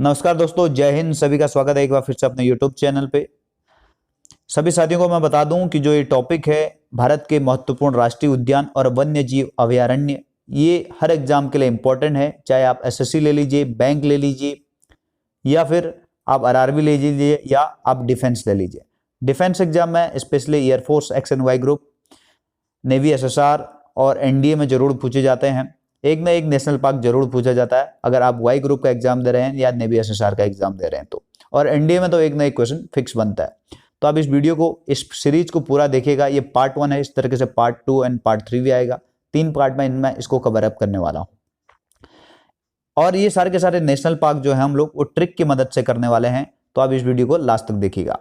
नमस्कार दोस्तों, जय हिंद। सभी का स्वागत है एक बार फिर से अपने YouTube चैनल पे। सभी साथियों को मैं बता दूं कि जो ये टॉपिक है भारत के महत्वपूर्ण राष्ट्रीय उद्यान और वन्य जीव अभयारण्य, ये हर एग्जाम के लिए इंपॉर्टेंट है। चाहे आप एसएससी ले लीजिए, बैंक ले लीजिए, या फिर आप आरआरबी ले लीजिए, या आप डिफेंस ले लीजिए। डिफेंस एग्जाम में specially air force X and Y group, navy SSR और एनडीए में जरूर पूछे जाते हैं। एक ना एक नेशनल पार्क जरूर पूछा जाता है अगर आप वाई ग्रुप का एग्जाम दे रहे हैं या नेवी एसएसआर का एग्जाम दे रहे हैं तो। और एनडीए में तो एक ना एक क्वेश्चन फिक्स बनता है। तो आप इस वीडियो को, इस सीरीज को पूरा देखिएगा। ये पार्ट 1 है, इस तरीके से पार्ट 2 एंड पार्ट 3 भी आएगा। 3 पार्ट में इनमें इसको कवर अप करने वाला हूं। और ये सारे के सारे नेशनल पार्क जो है हम लोग वो ट्रिक की मदद से करने वाले हैं, तो आप इस वीडियो को लास्ट तक देखिएगा।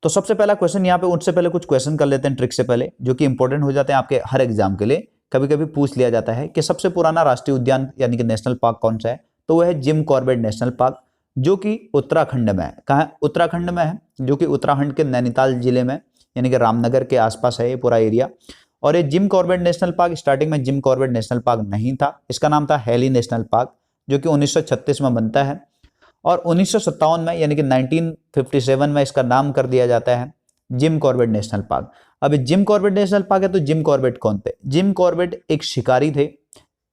तो सबसे पहला क्वेश्चन यहाँ पे, उससे पहले कुछ क्वेश्चन कर लेते हैं ट्रिक से पहले, जो कि इंपॉर्टेंट हो जाते हैं आपके हर एग्जाम के लिए। कभी कभी पूछ लिया जाता है कि सबसे पुराना राष्ट्रीय उद्यान यानी कि नेशनल पार्क कौन सा है, तो वह है जिम कॉर्बेट नेशनल पार्क, जो कि उत्तराखंड में है। कहाँ है? उत्तराखंड में है, जो कि उत्तराखंड के नैनीताल जिले में यानी कि रामनगर के आसपास है ये पूरा एरिया। और ये Jim Corbett national park, starting में जिम कॉर्बेट नेशनल पार्क नहीं था, इसका नाम था हैली नेशनल पार्क, जो कि 1936 में बनता है। और 1957 में यानी कि 1957 में इसका नाम कर दिया जाता है जिम कॉर्बेट नेशनल पार्क। अब जिम कॉर्बेट नेशनल पार्क है, तो जिम कॉर्बेट कौन थे? जिम कॉर्बेट एक शिकारी थे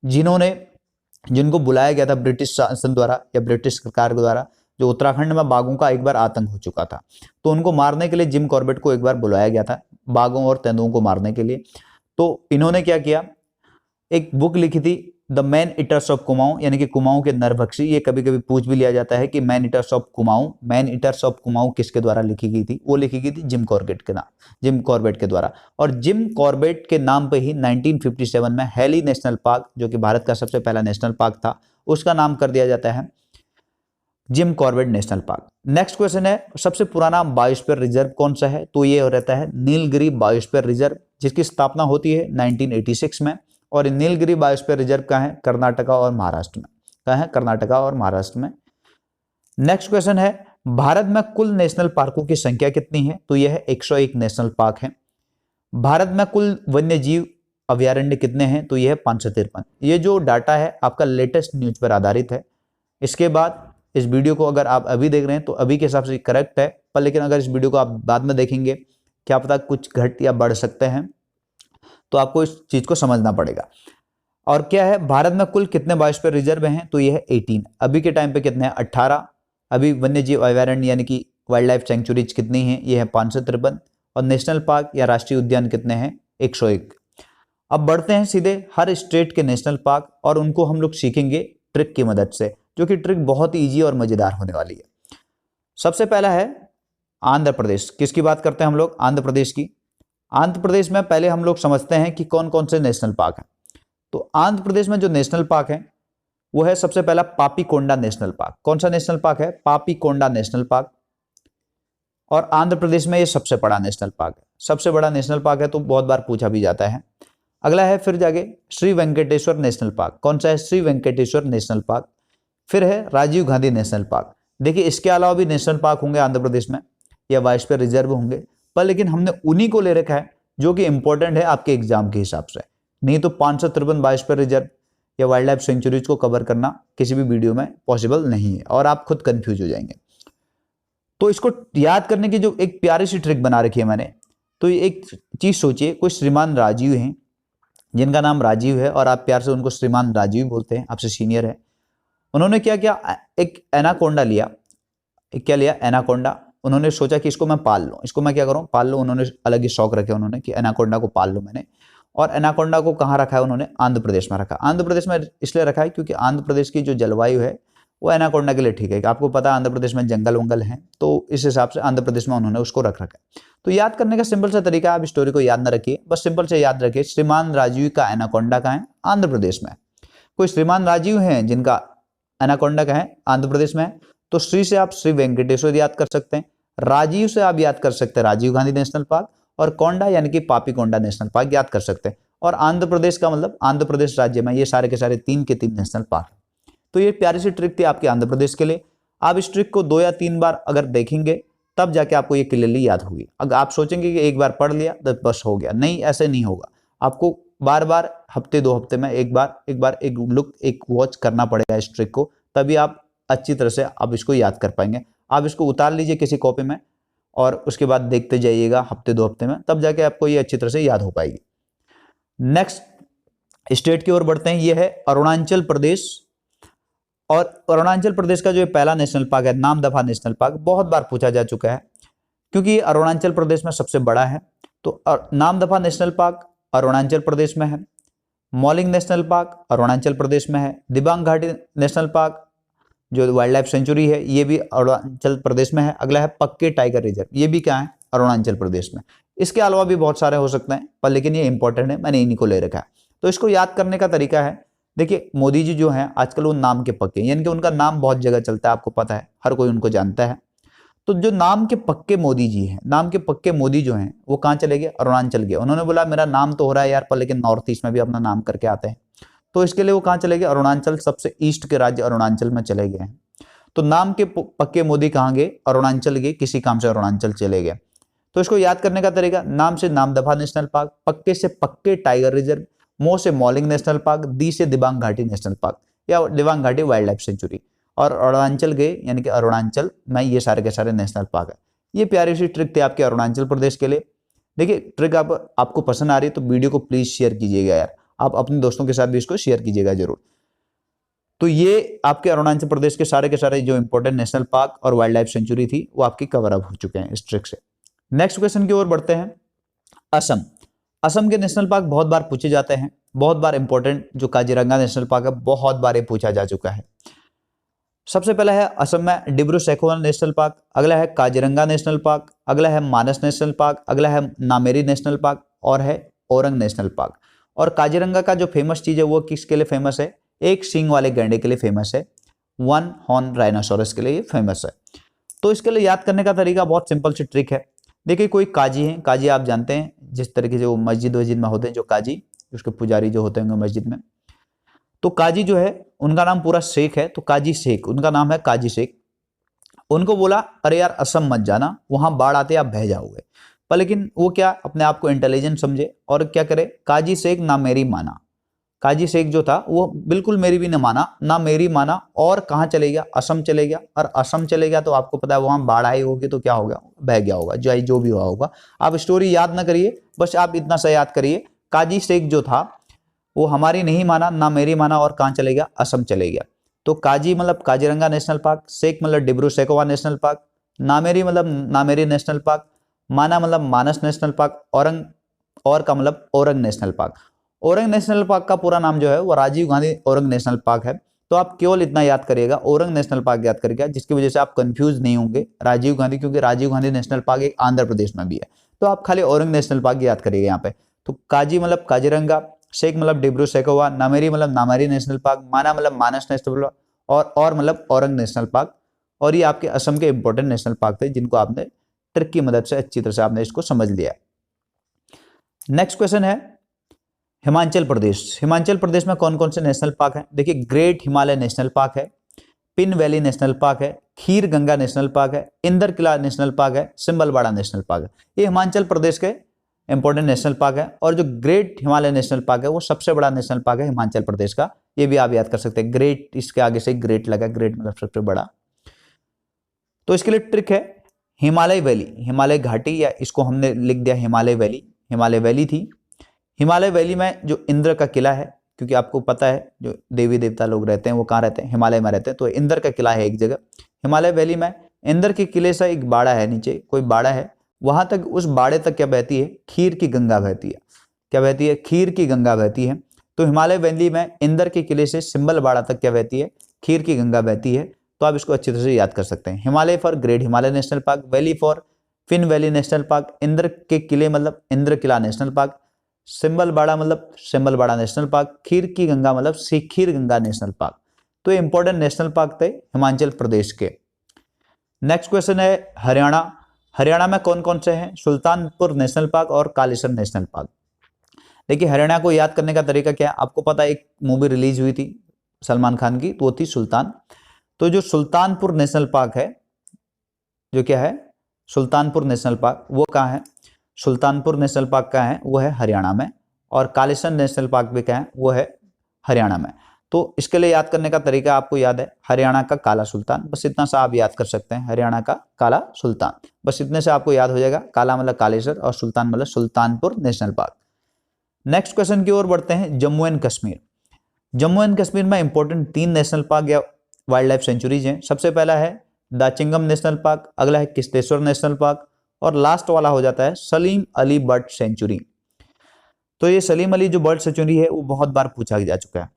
जिनको बुलाया गया था ब्रिटिश शासन द्वारा या ब्रिटिश सरकार द्वारा। जो उत्तराखंड में बाघों का एक बार आतंक हो चुका था, तो उनको मारने के लिए जिम कॉर्बेट को एक बार बुलाया गया था, बाघों और तेंदुओं को मारने के लिए। तो इन्होंने क्या किया, एक बुक लिखी थी, the man eaters of Kumaon, यानी कि कुमाऊं के नरभक्षी। ये कभी कभी पूछ भी लिया जाता है कि man eaters of Kumaon, man eaters of Kumaon किसके द्वारा लिखी गई थी? वो लिखी गई थी जिम कॉर्बेट के नाम, जिम कॉर्बेट के द्वारा। और जिम कॉर्बेट के नाम पे ही 1957 में हैली नेशनल पार्क, जो कि भारत का सबसे पहला नेशनल पार्क था, उसका नाम कर दिया जाता है Jim Corbett national park. Next question है, सबसे पुराना बायोस्फीयर रिजर्व कौन सा है? तो ये रहता है नीलगिरी बायोस्फीयर रिजर्व, जिसकी स्थापना होती है 1986 में। और नीलगिरी बायोस्फीयर रिजर्व कहाँ है? कर्नाटका और महाराष्ट्र में। कहाँ है? कर्नाटका और महाराष्ट्र में। नेक्स्ट क्वेश्चन है, भारत में कुल नेशनल पार्कों की संख्या कितनी है? तो यह है 101 नेशनल पार्क है। भारत में कुल वन्य जीव अभयारण्य कितने हैं? तो यह है 553। ये जो डाटा है आपका लेटेस्ट न्यूज पर आधारित है। इसके बाद इस वीडियो को अगर आप अभी देख रहे हैं तो अभी के हिसाब से करेक्ट है, पर लेकिन अगर इस वीडियो को आप बाद में देखेंगे, क्या पता कुछ घट या बढ़ सकते हैं, तो आपको इस चीज को समझना पड़ेगा। और क्या है, भारत में कुल कितने बायोस्फीयर रिजर्व हैं? तो यह है 18। अभी के टाइम पे कितने हैं? 18। अभी वन्य जीव अभयारण्य यानी कि वाइल्ड लाइफ सेंचुरीज कितनी हैं? ये है 553। और नेशनल पार्क या राष्ट्रीय उद्यान कितने हैं? 101। अब बढ़ते हैं सीधे हर स्टेट के नेशनल पार्क, और उनको हम लोग सीखेंगे ट्रिक की मदद से, जो कि ट्रिक बहुत ईजी और मजेदार होने वाली है। सबसे पहला है आंध्र प्रदेश। किसकी बात करते हैं हम लोग? आंध्र प्रदेश की। आंध्र प्रदेश में पहले हम लोग समझते हैं कि कौन कौन से नेशनल पार्क हैं। तो आंध्र प्रदेश में जो नेशनल पार्क है वो है सबसे पहला पापीकोंडा नेशनल पार्क। कौन सा नेशनल पार्क है? Papikonda national park. और आंध्र प्रदेश में ये सबसे बड़ा नेशनल पार्क है। सबसे बड़ा नेशनल पार्क है, तो बहुत बार पूछा भी जाता है। अगला है फिर जाके श्री वेंकटेश्वर नेशनल पार्क। कौन सा है? Shri Venkateswara national park. फिर है राजीव गांधी नेशनल पार्क। देखिए, इसके अलावा भी नेशनल पार्क होंगे आंध्र प्रदेश में या बायोस्फीयर रिजर्व होंगे, पर लेकिन हमने उन्हीं को ले रखा है जो कि इंपॉर्टेंट है आपके एग्जाम के हिसाब से। नहीं तो 553 बायोस्फीयर रिजर्व या वाइल्ड लाइफ सेंचुरीज को कवर करना किसी भी वीडियो में पॉसिबल नहीं है, और आप खुद कंफ्यूज हो जाएंगे। तो इसको याद करने की जो एक प्यारी सी ट्रिक बना रखी है मैंने, तो ये एक चीज सोचिए, कोई श्रीमान राजीव हैं, जिनका नाम राजीव है और आप प्यार से उनको श्रीमान राजीव बोलते हैं, आपसे सीनियर है। उन्होंने क्या किया, एक एनाकोंडा लिया। क्या लिया? एनाकोंडा। उन्होंने सोचा कि इसको मैं पाल लूं, इसको मैं क्या करूं? पाल लूं। उन्होंने अलग ही शौक रखे उन्होंने कि एनाकोंडा को पाल लूं मैंने। और एनाकोंडा को कहाँ रखा है उन्होंने? आंध्र प्रदेश में रखा। आंध्र प्रदेश में इसलिए रखा है क्योंकि आंध्र प्रदेश की जो जलवायु है वो एनाकोंडा के लिए ठीक है। आपको पता है आंध्र प्रदेश में जंगल वंगल है, तो इस हिसाब से आंध्र प्रदेश में उन्होंने उसको रखा है। तो याद करने का सिंपल सा तरीका है, आप स्टोरी को याद न रखिए, बस सिंपल से याद रखिए श्रीमान राजीव का एनाकोंडा कहाँ है? आंध्र प्रदेश में। कोई श्रीमान राजीव हैं जिनका एनाकोंडा कहाँ है? आंध्र प्रदेश में है। तो श्री से आप श्री वेंकटेश्वर याद कर सकते हैं, राजीव से आप याद कर सकते हैं राजीव गांधी नेशनल पार्क, और कोंडा यानी कि पापीकोंडा नेशनल पार्क याद कर सकते हैं। और आंध्र प्रदेश का मतलब आंध्र प्रदेश राज्य में ये सारे के सारे 3 के 3 नेशनल पार्क। तो ये प्यारी सी ट्रिक थी आपके आंध्र प्रदेश के लिए। आप इस ट्रिक को 2 या 3 बार अगर देखेंगे तब जाके आपको ये क्लियरली याद होगी। अगर आप सोचेंगे कि एक बार पढ़ लिया तो बस हो गया, नहीं, ऐसे नहीं होगा। आपको बार बार हफ्ते 2 हफ्ते में एक बार एक लुक, एक वॉच करना पड़ेगा इस ट्रिक को, तभी आप अच्छी तरह से आप इसको याद कर पाएंगे। आप इसको उतार लीजिए किसी कॉपी में और उसके बाद देखते जाइएगा हफ्ते 2 हफ्ते में, तब जाके आपको ये अच्छी तरह से याद हो पाएगी। नेक्स्ट स्टेट की ओर बढ़ते हैं, ये है अरुणाचल प्रदेश। और अरुणाचल प्रदेश का जो पहला नेशनल पार्क है नामदफा नेशनल पार्क, बहुत बार पूछा जा चुका है क्योंकि अरुणाचल प्रदेश में सबसे बड़ा है। तो नामदफा नेशनल पार्क अरुणाचल प्रदेश में है, मॉलिंग नेशनल पार्क अरुणाचल प्रदेश में है, दिबांग घाटी नेशनल पार्क जो वाइल्ड लाइफ सेंचुरी है ये भी अरुणाचल प्रदेश में है। अगला है पक्के टाइगर रिजर्व, ये भी क्या है अरुणाचल प्रदेश में। इसके अलावा भी बहुत सारे हो सकते हैं पर लेकिन ये इंपॉर्टेंट है, मैंने इन्हीं को ले रखा है। तो इसको याद करने का तरीका है, देखिए मोदी जी जो हैं आजकल वो नाम के पक्के, यानी कि उनका नाम बहुत जगह चलता है, आपको पता है, हर कोई उनको जानता है। तो जो नाम के पक्के मोदी जी हैं, नाम के पक्के मोदी जो हैं वो कहाँ चले गए, अरुणाचल गए। उन्होंने बोला मेरा नाम तो हो रहा है यार पर लेकिन नॉर्थ ईस्ट में भी अपना नाम करके आते हैं, तो इसके लिए वो कहाँ चले गए, अरुणाचल, सबसे ईस्ट के राज्य अरुणाचल में चले गए हैं। तो नाम के पक्के मोदी कहाँ गए, अरुणाचल गए, किसी काम से अरुणाचल चले गए। तो इसको याद करने का तरीका, नाम से नामदफा नेशनल पार्क, पक्के से पक्के टाइगर रिजर्व, मो से मॉलिंग नेशनल पार्क, दी से दिबांग घाटी नेशनल पार्क या दिबांग घाटी वाइल्ड लाइफ सेंचुरी, और अरुणाचल गए यानी कि अरुणाचल में ये सारे के सारे नेशनल पार्क है। ये प्यारी सी ट्रिक थी आपके अरुणाचल प्रदेश के लिए। देखिए ट्रिक आपको पसंद आ रही है तो वीडियो को प्लीज शेयर कीजिएगा यार, आप अपने दोस्तों के साथ भी इसको शेयर कीजिएगा जरूर। तो ये आपके अरुणाचल प्रदेश के सारे जो इंपॉर्टेंट नेशनल पार्क और वाइल्ड लाइफ सेंचुरी थी वो आपकी कवर अप हो चुके हैं इस ट्रिक से। नेक्स्ट क्वेश्चन की ओर बढ़ते हैं, असम। असम के नेशनल पार्क बहुत बार पूछे जाते हैं, बहुत बार इंपॉर्टेंट जो काजीरंगा नेशनल पार्क है बहुत बार ये पूछा जा चुका है। सबसे पहला है असम में डिब्रू सैखोवा नेशनल पार्क, अगला है काजीरंगा नेशनल पार्क, अगला है मानस नेशनल पार्क, अगला है नामेरी नेशनल पार्क और है औरंग नेशनल पार्क। और काजीरंगा का जो फेमस चीज है वो किसके लिए फेमस है, एक सींग वाले गैंडे के लिए फेमस है, वन हॉर्न राइनोसोरस के लिए फेमस है। तो इसके लिए याद करने का तरीका बहुत सिंपल सी ट्रिक है। देखिए कोई काजी है, काजी आप जानते हैं जिस तरीके से वो मस्जिद वस्जिद में होते हैं जो काजी, उसके पुजारी जो होते हैं मस्जिद में, तो काजी जो है उनका नाम पूरा शेख है, तो काजी शेख उनका नाम है, काजी शेख। उनको बोला अरे यार असम मत जाना, वहां बाढ़ आते आप बह जाओगे, पर लेकिन वो क्या अपने आप को इंटेलिजेंट समझे और क्या करे, काजी शेख ना मेरी माना। काजी शेख जो था वो बिल्कुल मेरी भी न माना, ना मेरी माना, और कहाँ चले गया, असम चले गया। और असम चले गया तो आपको पता है वहां बाढ़ आई होगी तो क्या होगा, बह गया होगा, जो भी हुआ होगा। आप स्टोरी याद ना करिए, बस आप इतना सा याद करिए, काजी शेख जो था वो हमारी नहीं माना, ना मेरी माना, और कहाँ चले गया, असम चले गया। तो काजी मतलब काजीरंगा नेशनल पार्क, शेख मतलब डिब्रू सैखोवा नेशनल पार्क, नामेरी मतलब नामेरी नेशनल पार्क, माना मतलब मानस नेशनल पार्क, औरंग और का मतलब Orang national park. Orang national park का पूरा नाम जो है वो राजीव गांधी औरंग नेशनल पार्क है। तो आप केवल इतना याद करिएगा, औरंग नेशनल पार्क याद करिएगा, जिसकी वजह से आप कंफ्यूज नहीं होंगे राजीव गांधी, क्योंकि राजीव गांधी नेशनल पार्क एक आंध्र प्रदेश में भी है। तो आप खाली औरंग नेशनल पार्क याद करिएगा यहाँ पे। तो काजी मतलब काजीरंगा, शेख मतलब डिब्रू सैखोवा, नामेरी मतलब नामेरी नेशनल पार्क, माना मतलब मानस नेशनल पार्क, और मतलब औरंग नेशनल पार्क। और ये आपके असम के इंपॉर्टेंट नेशनल पार्क थे जिनको आपने ट्रिक की मदद से अच्छी तरह से आपने इसको समझ लिया। नेक्स्ट क्वेश्चन है हिमाचल प्रदेश। हिमाचल प्रदेश में कौन कौन से नेशनल पार्क हैं, देखिए ग्रेट हिमालय नेशनल पार्क है, पिन वैली नेशनल पार्क है, खीर गंगा नेशनल पार्क है, इंदर किला नेशनल पार्क है, सिंबलबाड़ा नेशनल पार्क है। ये हिमाचल प्रदेश के इंपॉर्टेंट नेशनल पार्क है। और जो ग्रेट हिमालय नेशनल पार्क है वो सबसे बड़ा नेशनल पार्क है हिमाचल प्रदेश का, ये भी आप याद कर सकते हैं। ग्रेट इसके आगे से ग्रेट लगा, ग्रेट मतलब सबसे बड़ा। तो इसके लिए ट्रिक है हिमालय वैली, हिमालय घाटी, या इसको हमने लिख दिया हिमालय वैली। हिमालय वैली थी, हिमालय वैली में जो इंद्र का किला है, क्योंकि आपको पता है जो देवी देवता लोग रहते हैं वो कहाँ रहते हैं, हिमालय में रहते हैं। तो इंद्र का किला है एक जगह हिमालय वैली में। इंद्र के किले से एक बाड़ा है, नीचे कोई बाड़ा है, वहां तक, उस बाड़े तक क्या बहती है, खीर की गंगा बहती है। क्या बहती है, खीर की गंगा बहती है। तो हिमालय वैली में इंदर के किले से सिंबलबाड़ा तक क्या बहती है, खीर की गंगा बहती है। तो आप इसको अच्छी तरह से याद कर सकते हैं। Himalaya for great Himalaya national park, valley for Pin valley national park, Indra के किले मतलब इंद्र किला नेशनल पार्क, सिंबलबाड़ा मतलब सिंबलबाड़ा नेशनल पार्क, खीर की गंगा मतलब खीर गंगा नेशनल पार्क। तो ये इंपॉर्टेंट नेशनल पार्क थे हिमाचल प्रदेश के। नेक्स्ट क्वेश्चन है हरियाणा। हरियाणा में कौन कौन से हैं, सुल्तानपुर नेशनल पार्क और कालीसर नेशनल पार्क। देखिए हरियाणा को याद करने का तरीका क्या है, आपको पता है एक मूवी रिलीज हुई थी सलमान खान की, तो वो थी सुल्तान। तो जो सुल्तानपुर नेशनल पार्क है, जो क्या है सुल्तानपुर नेशनल पार्क, वो कहाँ है, सुल्तानपुर नेशनल पार्क का है वो है हरियाणा में, और कालीसर नेशनल पार्क भी क्या है वो है हरियाणा में। तो इसके लिए याद करने का तरीका आपको याद है, हरियाणा का काला सुल्तान, बस इतना सा आप याद कर सकते हैं, हरियाणा का काला सुल्तान, बस इतने से आपको याद हो जाएगा। काला मतलब कालेश्वर और सुल्तान मतलब Sultanpur national park. Next question की ओर बढ़ते हैं, जम्मू एंड कश्मीर। जम्मू एंड कश्मीर में इंपॉर्टेंट 3 नेशनल पार्क या वाइल्ड लाइफ सेंचुरीज हैं। सबसे पहला है दाचिंगम नेशनल पार्क, अगला है किश्तेश्वर नेशनल पार्क और लास्ट वाला हो जाता है सलीम अली बर्ड सेंचुरी। तो ये सलीम अली जो बर्ड सेंचुरी है वो बहुत बार पूछा जा चुका है।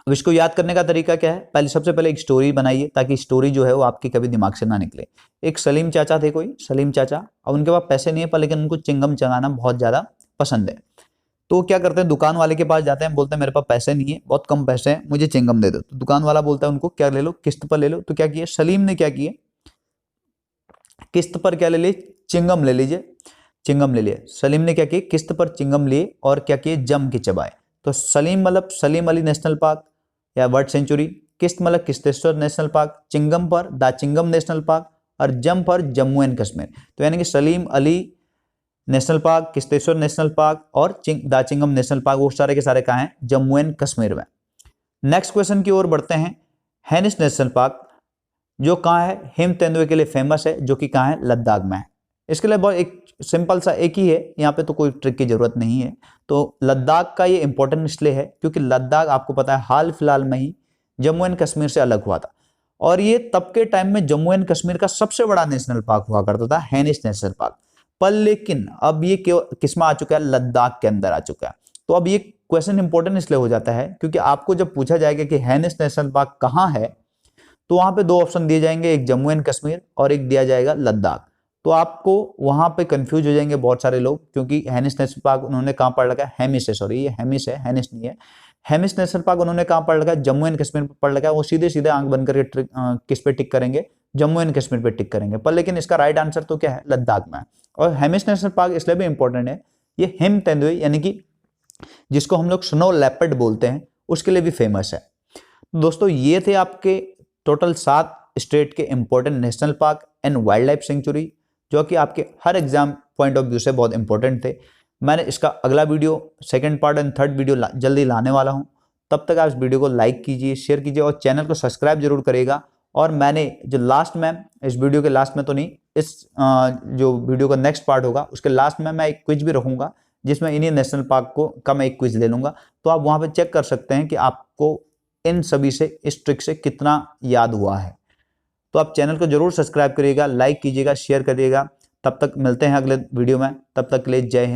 अब इसको याद करने का तरीका क्या है, सबसे पहले एक स्टोरी बनाइए ताकि स्टोरी जो है वो आपकी कभी दिमाग से ना निकले। एक सलीम चाचा थे, कोई सलीम चाचा, और उनके पास पैसे नहीं है पर लेकिन उनको चिंगम चलाना बहुत ज़्यादा पसंद है। तो क्या करते हैं, दुकान वाले के पास जाते हैं, बोलते हैं मेरे पास पैसे नहीं है, बहुत कम पैसे हैं, मुझे चिंगम दे दो। तो दुकान वाला बोलता है उनको क्या ले लो, किस्त पर ले लो। तो क्या किया सलीम ने, क्या किया किस्त पर क्या ले लिए, चिंगम ले लीजिए, चिंगम ले लिए। सलीम ने क्या किया, किस्त पर चिंगम लिए और क्या किए, जम के चबाए। तो सलीम मतलब सलीम अली नेशनल पार्क या बर्ड सेंचुरी, किस्त मतलब किश्तेश्वर नेशनल पार्क, चिंगम पर दाचिंगम नेशनल पार्क और जम पर जम्मू एंड कश्मीर। तो यानी कि Salim Ali national park, Kishtwar national park और दाचिंगम नेशनल पार्क, वो सारे के सारे कहाँ हैं, जम्मू एंड कश्मीर में। नेक्स्ट क्वेश्चन की ओर बढ़ते हैं, हैनिस नेशनल पार्क जो कहाँ है, हिम तेंदुए के लिए फेमस है, जो कि कहाँ है, लद्दाख में है। इसके लिए बहुत एक सिंपल सा एक ही है, यहाँ पे तो कोई ट्रिक की जरूरत नहीं है। तो लद्दाख का ये इंपॉर्टेंट इसलिए है क्योंकि लद्दाख आपको पता है हाल फिलहाल में ही जम्मू एंड कश्मीर से अलग हुआ था, और ये तब के टाइम में जम्मू एंड कश्मीर का सबसे बड़ा नेशनल पार्क हुआ करता था, हैनिस नेशनल पार्क। पर लेकिन अब ये किसमें आ चुका है, लद्दाख के अंदर आ चुका है। तो अब ये क्वेश्चन इंपॉर्टेंट इसलिए हो जाता है क्योंकि आपको जब पूछा जाएगा कि हैनिस नेशनल पार्क कहाँ है, तो वहां पे 2 ऑप्शन दिए जाएंगे, एक जम्मू एंड कश्मीर और एक दिया जाएगा लद्दाख। तो आपको वहां पे कंफ्यूज हो जाएंगे बहुत सारे लोग, क्योंकि हैनिस नेशनल पार्क उन्होंने कहां पढ़ रखा है, हेमिस है, सॉरी ये हेमिस है, हैनिस नहीं है। हेमिस नेशनल पार्क उन्होंने कहां पढ़ रखा है, जम्मू एंड कश्मीर पे पढ़ रखा है। वो सीधे सीधे आंख बंद करके किस पे टिक करेंगे, जम्मू एंड कश्मीर पे टिक करेंगे। पर लेकिन इसका राइट आंसर तो क्या है, लद्दाख में। और हेमिस नेशनल पार्क इसलिए भी इंपॉर्टेंट है, ये हिम तेंदुए यानी कि जिसको हम लोग स्नो लेपर्ड बोलते हैं उसके लिए भी फेमस है। दोस्तों ये थे आपके टोटल 7 स्टेट के important national park and wild life sanctuary, जो कि आपके हर एग्जाम पॉइंट ऑफ व्यू से बहुत इंपॉर्टेंट थे। मैंने इसका अगला video, second part and third video जल्दी लाने वाला हूं। तब तक आप इस वीडियो को लाइक कीजिए, शेयर कीजिए और चैनल को सब्सक्राइब जरूर करिएगा। और मैंने जो लास्ट में, इस वीडियो के लास्ट में तो नहीं, इस जो वीडियो का नेक्स्ट पार्ट होगा उसके लास्ट में मैं एक क्विज भी रखूंगा, जिसमें इन्हीं नेशनल पार्क का मैं एक क्विज ले लूंगा। तो आप वहां पर चेक कर सकते हैं कि आपको इन सभी से, इस ट्रिक से कितना याद हुआ है। तो आप चैनल को जरूर सब्सक्राइब करिएगा, लाइक कीजिएगा, शेयर करिएगा। तब तक मिलते हैं अगले वीडियो में, तब तक के लिए जय हिंद।